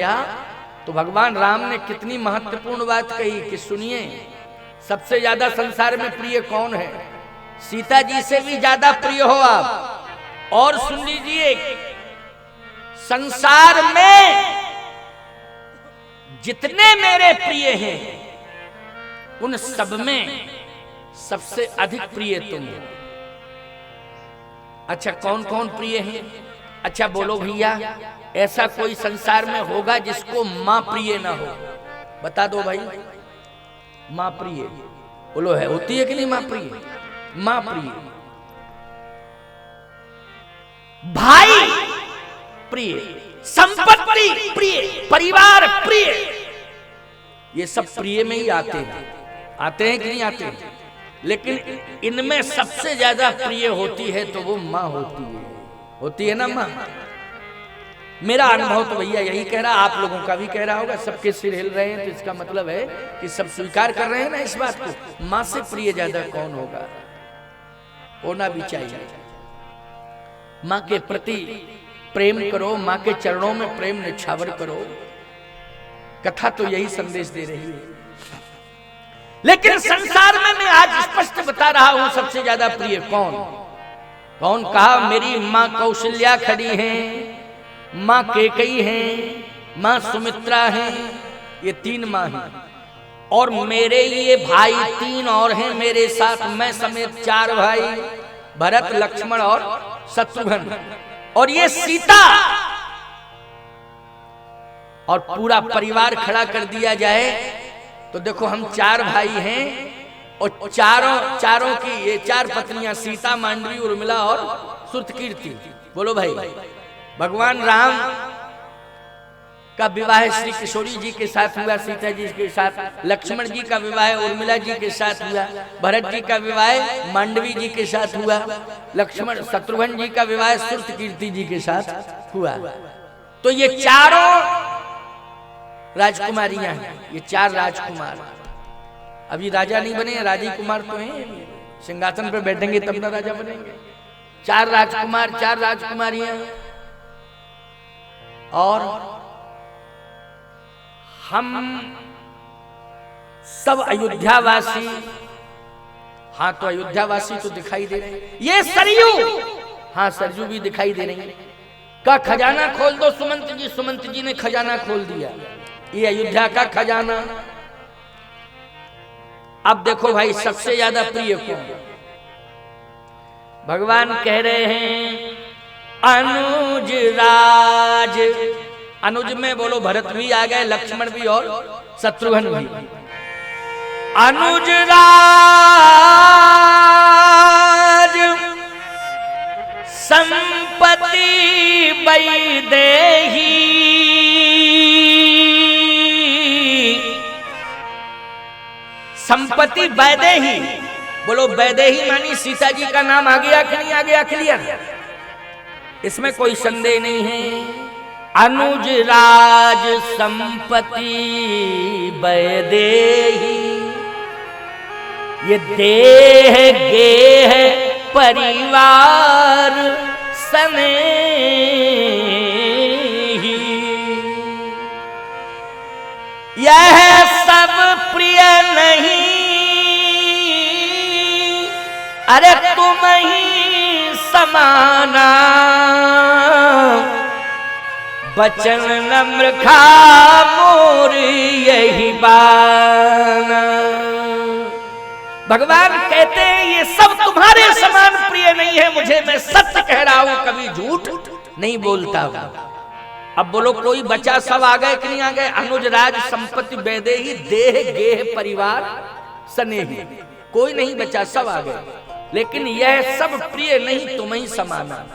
गया तो भगवान राम ने कितनी महत्वपूर्ण बात कही कि सुनिए, सबसे ज्यादा संसार में प्रिय कौन है? सीता जी से भी ज्यादा प्रिय हो आप। और सुन लीजिए, संसार में जितने मेरे प्रिय हैं उन सब में सबसे अधिक प्रिय तुम हो। अच्छा, कौन कौन प्रिय हैं? अच्छा बोलो भैया, ऐसा कोई संसार में होगा जिसको मां प्रिय ना हो? बता दो भाई। मां प्रिय बोलो, है होती है कि नहीं मां प्रिय? मां प्रिय, भाई प्रिय, संपत्ति प्रिय, परिवार प्रिय, ये सब प्रिय में ही आते हैं। आते हैं कि नहीं आते हैं? लेकिन इनमें सबसे ज्यादा प्रिय होती है तो वो मां होती है ना मां। मेरा अनुभव तो भैया यही कह रहा, आप लोगों का भी कह रहा होगा। सबके सिर हिल रहे हैं तो इसका मतलब है कि सब स्वीकार कर रहे हैं ना इस बात को। मां से प्रिय ज्यादा कौन होगा? होना भी चाहिए। मां के प्रति प्रेम करो, मां के चरणों में प्रेम निछावर करो। कथा तो यही संदेश दे रही है। लेकिन संसार में मैं आज स्पष्ट बता रहा हूं, सबसे ज्यादा प्रिय कौन? कौन? कहा मेरी मां कौशल्या खड़ी हैं, मां कैकेयी हैं, मां सुमित्रा हैं, ये 3 मां हैं। और मेरे ये भाई 3 और हैं मेरे साथ, मैं समेत 4 भाई, भरत, लक्ष्मण और शत्रुघ्न, और ये सीता, और पूरा परिवार खड़ा कर दिया जाए तो देखो हम 4 भाई हैं और चारों की ये 4 पत्नियां, सीता, मांडवी, उर्मिला और श्रुतकीर्ति। बोलो भाई, भगवान राम का विवाह श्री किशोरी जी के साथ हुआ, सीता जी के साथ। लक्ष्मण जी का विवाह उर्मिला जी के साथ हुआ। भरत जी का विवाह मांडवी जी के साथ हुआ। शत्रुघ्न जी का विवाह श्रुतकीर्ति जी के साथ हुआ। तो ये चारों राजकुमारियां हैं, ये 4 राजकुमार। अभी राजा नहीं बने, राजी कुमार तो हैं, सिंहासन पर बैठेंगे तब ना राजा बनेंगे। 4 राजकुमार, 4 राजकुमारियां। और हम सब अयोध्यावासी। हाँ, तो अयोध्यावासी तो दिखाई दे रहे हैं। ये सरयू, हाँ सरयू भी दिखाई दे रही है। का खजाना खोल दो सुमंत जी ने खजाना खोल दिया, ये अयोध्या का खजाना। अब देखो भाई, सबसे ज्यादा प्रिय कौन? भगवान कह रहे हैं अनुज राज। अनुज में बोलो भरत भी आ गए, लक्ष्मण भी और शत्रुघ्न भी। अनुज राज संपत्ति वैदेही, संपत्ति वैदेही। बोलो वैदेही मानी सीता जी का नाम आ गया कि नहीं आ गया? क्लियर, इसमें कोई संदेह नहीं है। अनुज राज संपत्ति वैदेही, ये देह गेह परिवार स्नेही, यह सब प्रिय नहीं, अरे तुम ही समाना, बचन नम्र खामोर यही बाना। भगवान कहते हैं ये सब तुम्हारे समान प्रिय नहीं है मुझे, मैं सत्य कह रहा हूं, कभी झूठ नहीं बोलता हूं। अब बोलो कोई बचा? सब आ गए कि नहीं आ गए? अनुज राज संपत्ति वैदेही, देह गेह परिवार स्नेही, कोई नहीं बचा, सब आ गए। लेकिन यह सब प्रिय नहीं तुम ही समाना।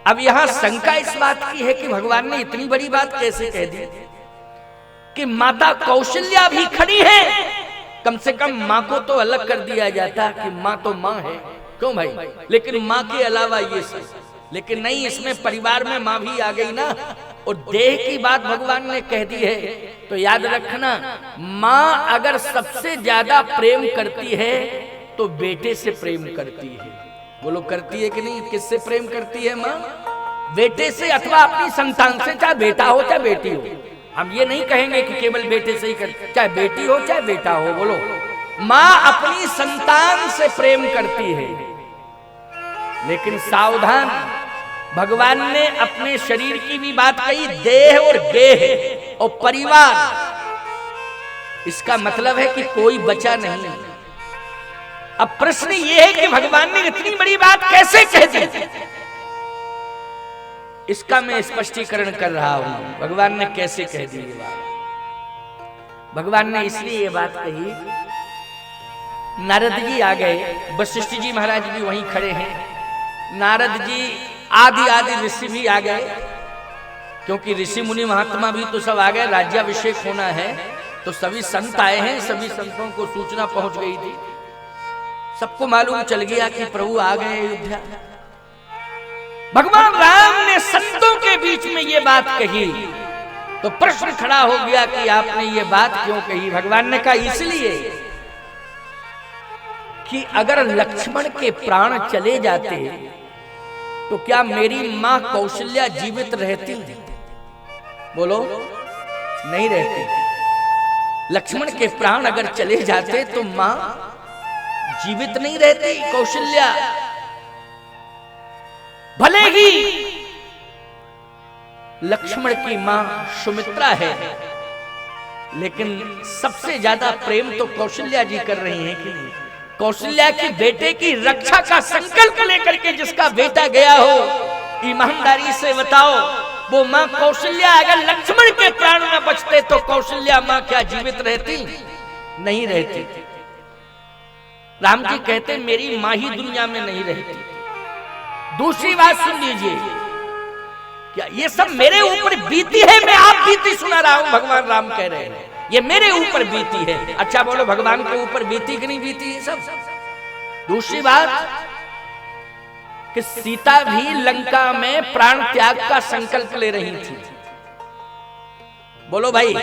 अब यहां शंका इस बात की है कि भगवान ने इतनी बड़ी बात कैसे कह दी कि माता कौशल्या भी खड़ी है। कम से कम माँ को तो अलग कर दिया जाता कि माँ तो माँ है, क्यों भाई? लेकिन माँ के अलावा ये सब, लेकिन नहीं, इसमें परिवार में माँ भी आ गई ना। और देह की बात भगवान ने कह दी है तो याद रखना, माँ अगर सबसे ज्यादा प्रेम करती है तो बेटे से प्रेम करती है। बोलो करती है कि नहीं? किससे प्रेम करती है माँ? बेटे से, अथवा अपनी संतान से, चाहे बेटा हो चाहे बेटी हो। हम ये नहीं कहेंगे कि केवल बेटे से ही कर, चाहे बेटी हो चाहे बेटा हो। बोलो, मां अपनी संतान से प्रेम करती है, लेकिन सावधान, भगवान ने अपने शरीर की भी बात कही, देह और गेह और परिवार, इसका मतलब है कि कोई बचा नहीं। अब प्रश्न ये है कि भगवान ने इतनी बड़ी बात कैसे कह दी, इसका मैं स्पष्टीकरण कर रहा हूं। भगवान ने कैसे कह दी ये बात? भगवान ने इसलिए ये बात कही, नारद जी आ गए, वशिष्ठ जी महाराज भी वहीं खड़े हैं, नारद जी आदि ऋषि भी आ गए, क्योंकि ऋषि मुनि महात्मा भी तो सब आ गए, राज्याभिषेक होना है, तो सभी संत आए हैं। सभी संतों को सूचना पहुंच गई थी, सबको मालूम चल गया कि प्रभु आ गए अयोध्या। भगवान राम ने संतों के बीच में ये बात कही, तो प्रश्न खड़ा हो गया कि आपने ये बात क्यों कही? भगवान ने कहा इसलिए कि अगर लक्ष्मण के प्राण चले जाते तो क्या मेरी मां कौशल्या जीवित रहती? बोलो, नहीं रहती। लक्ष्मण के प्राण अगर चले जाते तो मां जीवित नहीं रहती, कौशल्या। भले ही लक्ष्मण की मां सुमित्रा है, लेकिन सबसे ज्यादा प्रेम तो कौशल्या जी कर रही हैं कि नहीं? कौशल्या की बेटे की रक्षा का संकल्प लेकर के जिसका बेटा गया हो, ईमानदारी से बताओ, वो मां कौशल्या अगर लक्ष्मण के प्राण न बचते तो कौशल्या मां क्या जीवित रहती? नहीं रहती। राम जी कहते मेरी मां ही दुनिया में नहीं रहती। दूसरी बात सुन लीजिए, क्या ये सब मेरे ऊपर बीती है? मैं आप बीती सुना रहा हूं, भगवान राम कह रहे हैं ये मेरे ऊपर बीती है। अच्छा बोलो, भगवान के ऊपर बीती कि नहीं बीती है सब? दूसरी बात कि सीता भी लंका में प्राण त्याग का संकल्प ले रही थी। बोलो भाई,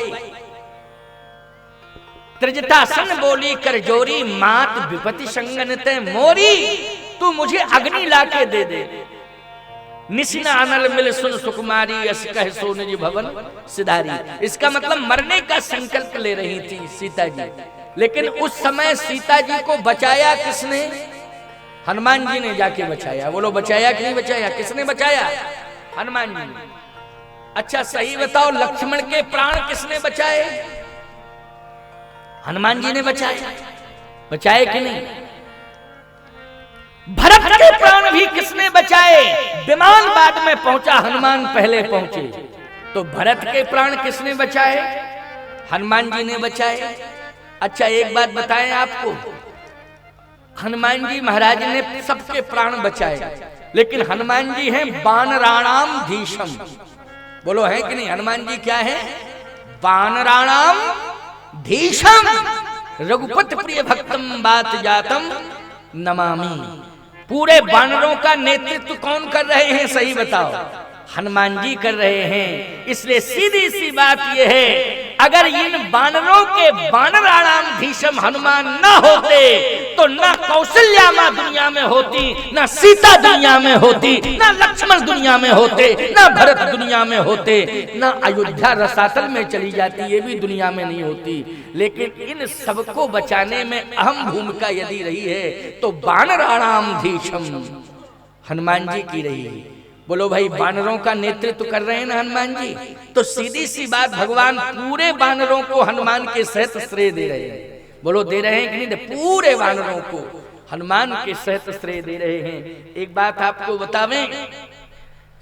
त्रिजटासन बोली कर जोरी, मात विपति संगन ते मोरी, तू मुझे अग्नि लाके दे दे, निशिना अनल मिल सुन सुकुमारी, यस कह सो निज भवन सिधारी। इसका मतलब मरने का संकल्प ले रही थी सीता जी, लेकिन उस समय सीता जी को बचाया किसने? हनुमान जी ने जाके बचाया। बोलो, बचाया कि नहीं बचाया? किसने बचाया? हनुमान जी ने। अच्छा सही बताओ, लक्ष्मण के प्राण किसने बचाए? हनुमान जी ने बचाए। बचाए कि नहीं? भरत के प्राण भी किसने बचाए? विमान बाद में पहुंचा, हनुमान पहले पहुंचे, तो भरत के प्राण किसने बचाए? हनुमान जी ने बचाए। अच्छा एक बात बताएं आपको, हनुमान जी महाराज ने सबके प्राण बचाए, लेकिन हनुमान जी हैं वानराणाम धीशम। बोलो है कि नहीं? हनुमान जी क्या है? वानराणाम धीशम, रघुपति प्रिय भक्तम बात जातम नमामि। पूरे वानरों का नेतृत्व कौन कर रहे हैं? सही बताओ, हनुमान जी कर रहे हैं। इसलिए सीधी सी बात यह है, अगर इन वानरों के वानराणाम भीषम हनुमान न होते तो न कौशल्या मां दुनिया में होती, न सीता दुनिया में होती, न लक्ष्मण दुनिया में होते, न भरत दुनिया में होते, न अयोध्या रसातल में चली जाती, ये भी दुनिया में नहीं होती। लेकिन इन सबको बचाने में अहम भूमिका यदि रही है तो वानराणाम भीषम हनुमान जी की रही है। बोलो भाई, वानरों का नेतृत्व कर रहे हैं ना हनुमान जी, तो सीधी सी बात, भगवान पूरे वानरों को हनुमान के सहित श्रेय दे रहे हैं। बोलो, दे रहे हैं कि नहीं? पूरे वानरों को हनुमान के सहित श्रेय दे रहे हैं। एक बात आपको बतावें,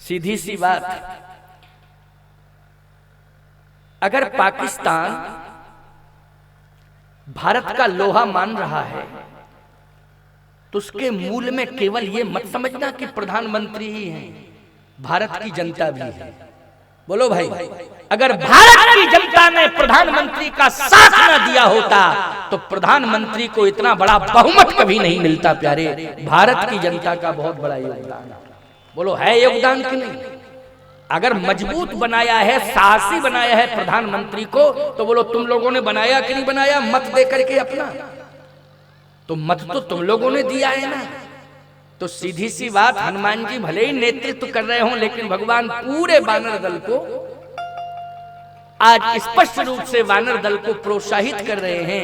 सीधी सी बात, अगर पाकिस्तान भारत का लोहा मान रहा है तो उसके मूल में केवल ये मत समझना कि प्रधानमंत्री ही हैं, भारत की जनता भी है। बोलो भाई, अगर भारत की जनता ने प्रधानमंत्री का साथ न दिया होता तो प्रधानमंत्री को इतना बड़ा बहुमत कभी नहीं मिलता। प्यारे, भारत की जनता का बहुत बड़ा योगदान। बोलो, है योगदान कि नहीं? अगर मजबूत बनाया है, साहसी बनाया है प्रधानमंत्री को, तो बोलो तुम लोगों ने बनाया कि नहीं बनाया? मत दे करके अपना, तो मत तो तुम लोगों ने दिया है ना। तो सीधी सी बात, हनुमान जी भले ही नेतृत्व कर रहे हों, लेकिन भगवान पूरे वानर दल को आज स्पष्ट रूप से वानर दल को प्रोत्साहित कर रहे हैं